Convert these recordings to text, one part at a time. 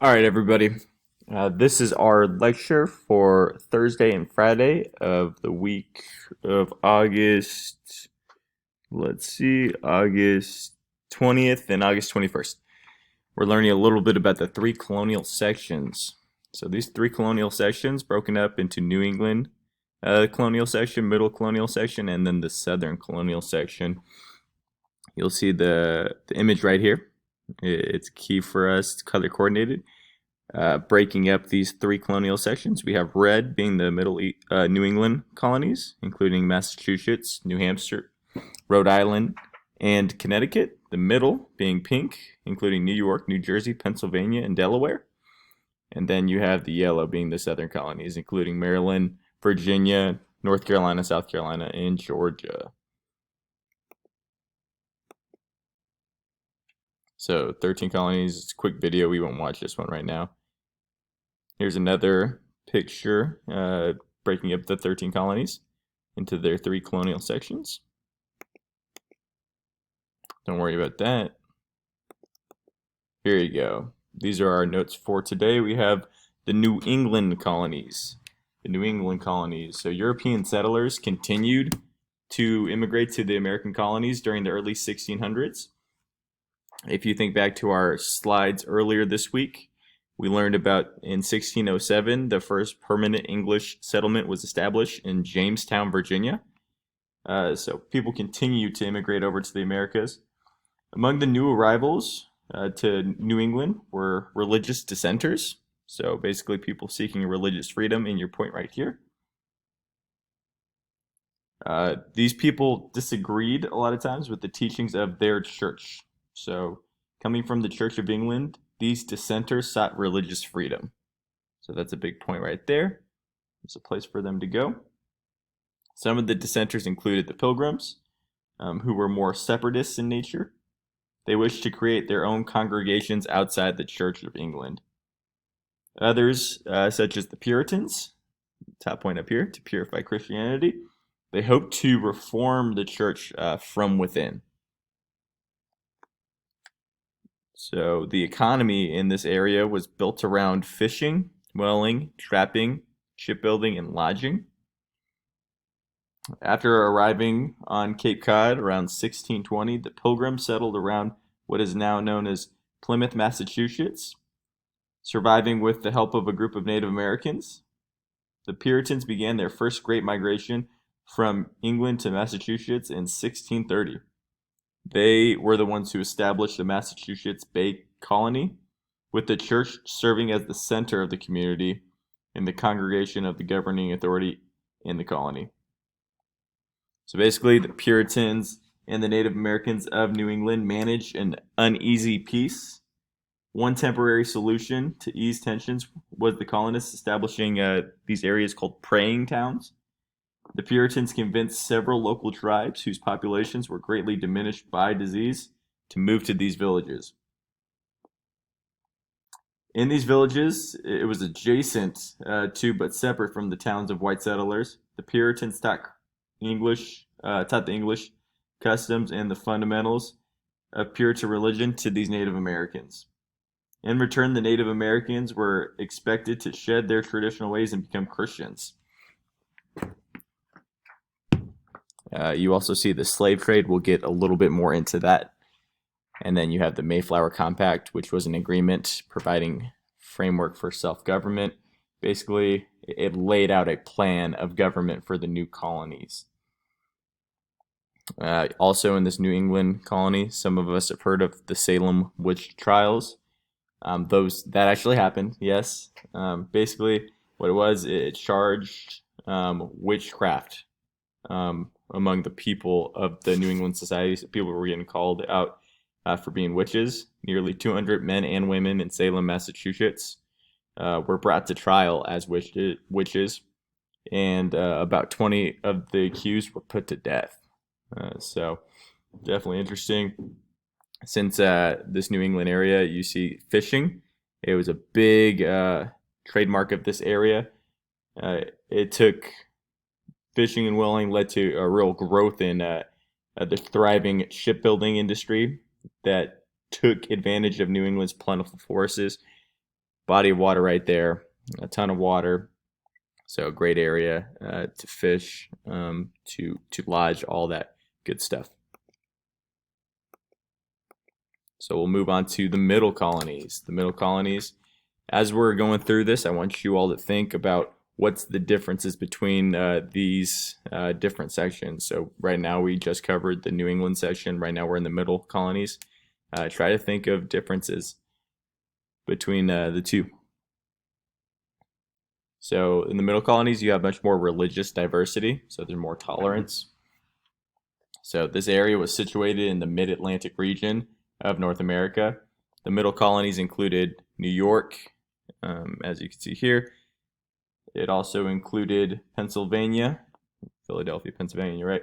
All right, everybody. This is our lecture for Thursday and Friday of the week of August. Let's see, August 20th and August 21st. We're learning a little bit about the three colonial sections. So these three colonial sections broken up into New England colonial section, middle colonial section, and then the southern colonial section. You'll see the image right here. It's key for us. It's color coordinated. Breaking up these three colonial sections, we have red being the New England colonies, including Massachusetts, New Hampshire, Rhode Island, and Connecticut. The middle being pink, including New York, New Jersey, Pennsylvania, and Delaware. And then you have the yellow being the southern colonies, including Maryland, Virginia, North Carolina, South Carolina, and Georgia. So 13 colonies. It's a quick video. We won't watch this one right now. Here's another picture breaking up the 13 colonies into their three colonial sections. Don't worry about that. Here you go. These are our notes for today. We have the New England colonies. The New England colonies. So European settlers continued to immigrate to the American colonies during the early 1600s. If you think back to our slides earlier this week, we learned about in 1607, the first permanent English settlement was established in Jamestown, Virginia. So people continue to immigrate over to the Americas. Among the new arrivals to New England were religious dissenters. So basically people seeking religious freedom in your point right here. These people disagreed a lot of times with the teachings of their church. So coming from the Church of England, these dissenters sought religious freedom. So that's a big point right there. There's a place for them to go. Some of the dissenters included the Pilgrims, who were more separatists in nature. They wished to create their own congregations outside the Church of England. Others, such as the Puritans, top point up here, to purify Christianity, they hoped to reform the church from within. So the economy in this area was built around fishing, whaling, trapping, shipbuilding, and lodging. After arriving on Cape Cod around 1620, the Pilgrims settled around what is now known as Plymouth, Massachusetts, surviving with the help of a group of Native Americans. The Puritans began their first great migration from England to Massachusetts in 1630. They were the ones who established the Massachusetts Bay Colony, with the church serving as the center of the community and the congregation of the governing authority in the colony. So basically, the Puritans and the Native Americans of New England managed an uneasy peace. One temporary solution to ease tensions was the colonists establishing these areas called praying towns. The Puritans convinced several local tribes whose populations were greatly diminished by disease to move to these villages. In these villages, it was adjacent to but separate from the towns of white settlers. The Puritans taught the English customs and the fundamentals of Puritan religion to these Native Americans. In return, the Native Americans were expected to shed their traditional ways and become Christians. You also see the slave trade. We'll get a little bit more into that. And then you have the Mayflower Compact, which was an agreement providing framework for self-government. Basically, it laid out a plan of government for the new colonies. Also in this New England colony, some of us have heard of the Salem witch trials. That actually happened, yes. Basically, what it was, it charged witchcraft among the people of the New England society. So people were getting called out for being witches. Nearly 200 men and women in Salem, Massachusetts were brought to trial as witches, and about 20 of the accused were put to death. So definitely interesting. Since this New England area, you see fishing. It was a big trademark of this area. It took fishing and whaling led to a real growth in the thriving shipbuilding industry that took advantage of New England's plentiful forests. body of water right there, a ton of water. So a great area to fish, to lodge, all that good stuff. So we'll move on to the middle colonies. The middle colonies, as we're going through this, I want you all to think about what's the differences between these different sections. So right now we just covered the New England section. Right now we're in the middle colonies. Try to think of differences between the two. So in the middle colonies, you have much more religious diversity, so there's more tolerance. So this area was situated in the mid-Atlantic region of North America. The middle colonies included New York, as you can see here. It also included Pennsylvania, Philadelphia, Pennsylvania, right?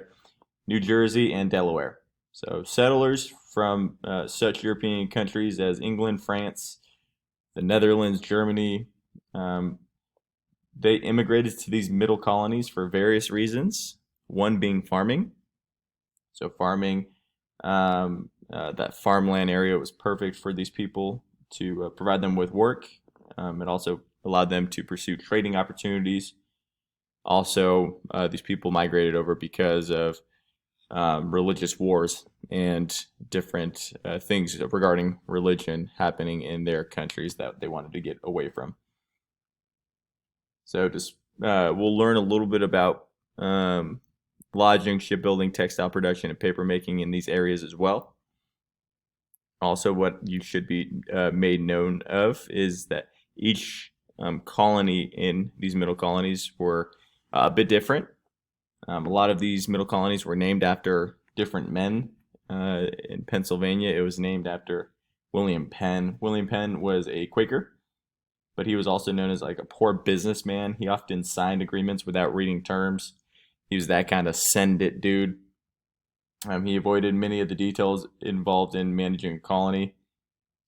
New Jersey, and Delaware. So settlers from such European countries as England, France, the Netherlands, Germany, they immigrated to these middle colonies for various reasons, one being farming. So farming, that farmland area was perfect for these people to provide them with work. It also allowed them to pursue trading opportunities. Also, these people migrated over because of religious wars and different things regarding religion happening in their countries that they wanted to get away from. So just we'll learn a little bit about lodging, shipbuilding, textile production, and paper making in these areas as well. Also, what you should be made known of is that each colony in these middle colonies were a bit different. A lot of these middle colonies were named after different men. In Pennsylvania, it was named after William Penn. William Penn was a Quaker, but he was also known as like a poor businessman. He often signed agreements without reading terms. He was that kind of send it dude. He avoided many of the details involved in managing a colony.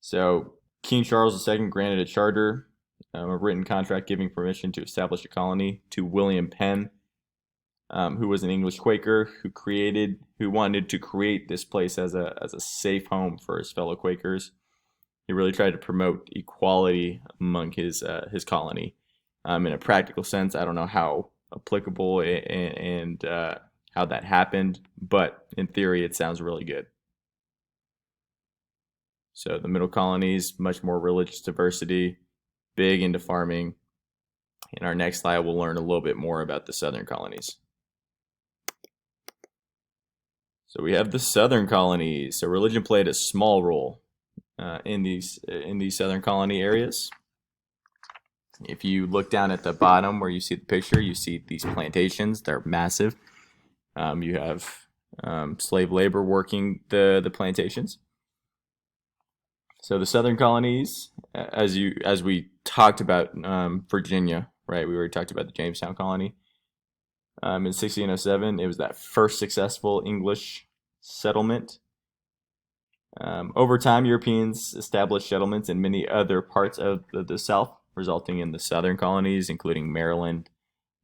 So King Charles II granted a charter, a written contract giving permission to establish a colony to William Penn, who was an English Quaker who wanted to create this place as a safe home for his fellow Quakers. He really tried to promote equality among his colony. In a practical sense, I don't know how applicable and how that happened, but in theory, it sounds really good. So the middle colonies, much more religious diversity, big into farming. In our next slide, we'll learn a little bit more about the southern colonies. So we have the southern colonies. So religion played a small role in these southern colony areas. If you look down at the bottom where you see the picture, you see these plantations. They're massive. You have slave labor working the plantations. So the southern colonies, as we talked about Virginia, right? We already talked about the Jamestown colony. In 1607, it was that first successful English settlement. Over time, Europeans established settlements in many other parts of the South, resulting in the southern colonies, including Maryland.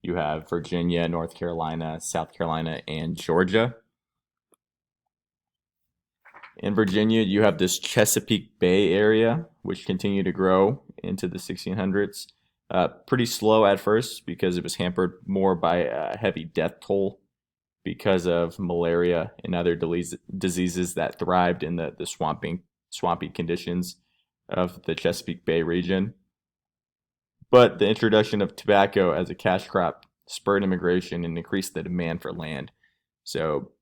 You have Virginia, North Carolina, South Carolina, and Georgia. In Virginia, you have this Chesapeake Bay area, which continued to grow into the 1600s. Pretty slow at first because it was hampered more by a heavy death toll because of malaria and other diseases that thrived in the swampy conditions of the Chesapeake Bay region. But the introduction of tobacco as a cash crop spurred immigration and increased the demand for land. So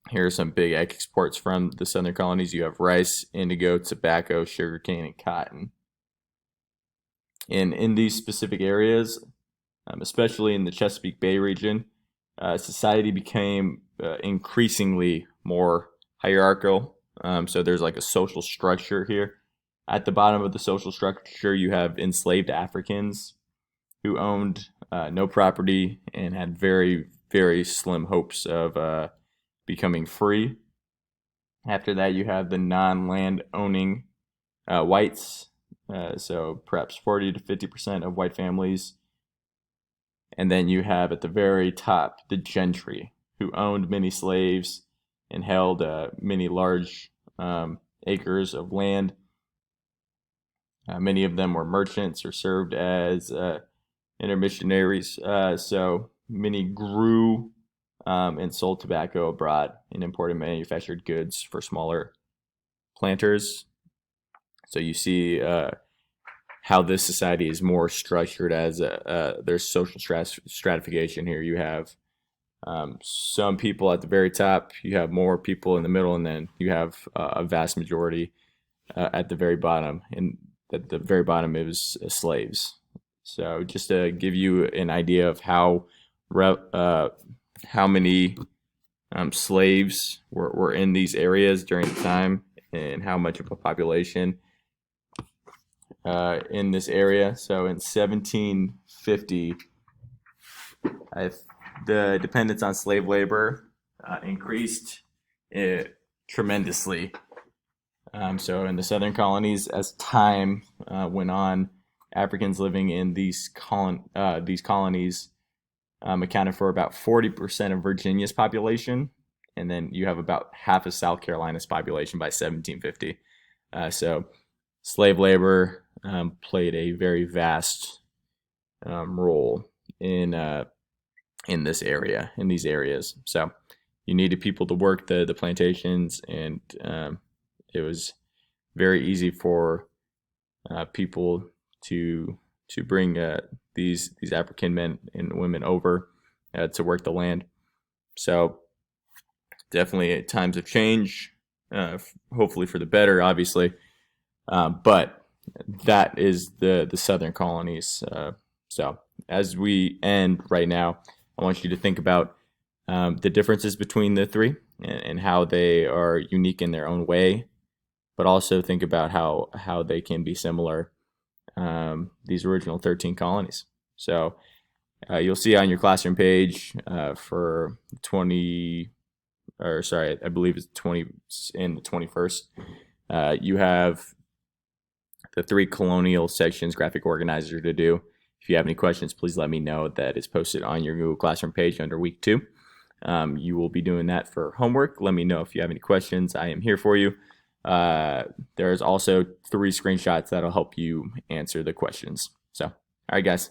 here are some big exports from the southern colonies. You have rice, indigo, tobacco, sugarcane, and cotton. And in these specific areas, especially in the Chesapeake Bay region, society became increasingly more hierarchical. So there's like a social structure here. At the bottom of the social structure, you have enslaved Africans who owned no property and had very, very slim hopes of becoming free. After that, you have the non-land owning whites, so perhaps 40 to 50% of white families. And then you have at the very top the gentry, who owned many slaves and held many large acres of land. Many of them were merchants or served as intermissionaries. So many grew and sold tobacco abroad and imported manufactured goods for smaller planters. So you see how this society is more structured as there's social stratification here. You have some people at the very top, you have more people in the middle, and then you have a vast majority at the very bottom. And at the very bottom, it was slaves. So just to give you an idea of how many slaves were in these areas during the time, and how much of a population in this area. So in 1750, the dependence on slave labor increased tremendously. So in the southern colonies, as time went on, Africans living in these colonies accounted for about 40% of Virginia's population, and then you have about half of South Carolina's population by 1750. So slave labor played a very vast role in this area, in these areas. So you needed people to work the plantations, and it was very easy for people to bring these African men and women over to work the land. So definitely times of change, hopefully for the better, obviously. But that is the southern colonies. So as we end right now, I want you to think about the differences between the three, and how they are unique in their own way, but also think about how they can be similar, these original 13 colonies. So you'll see on your classroom page for 20, or sorry, I believe it's 20 in the 21st, you have the 3 colonial sections graphic organizer to do. If you have any questions, please let me know. That is posted on your Google Classroom page under week 2. You will be doing that for homework. Let me know if you have any questions. I am here for you. There's also 3 screenshots that'll help you answer the questions. So, all right, guys.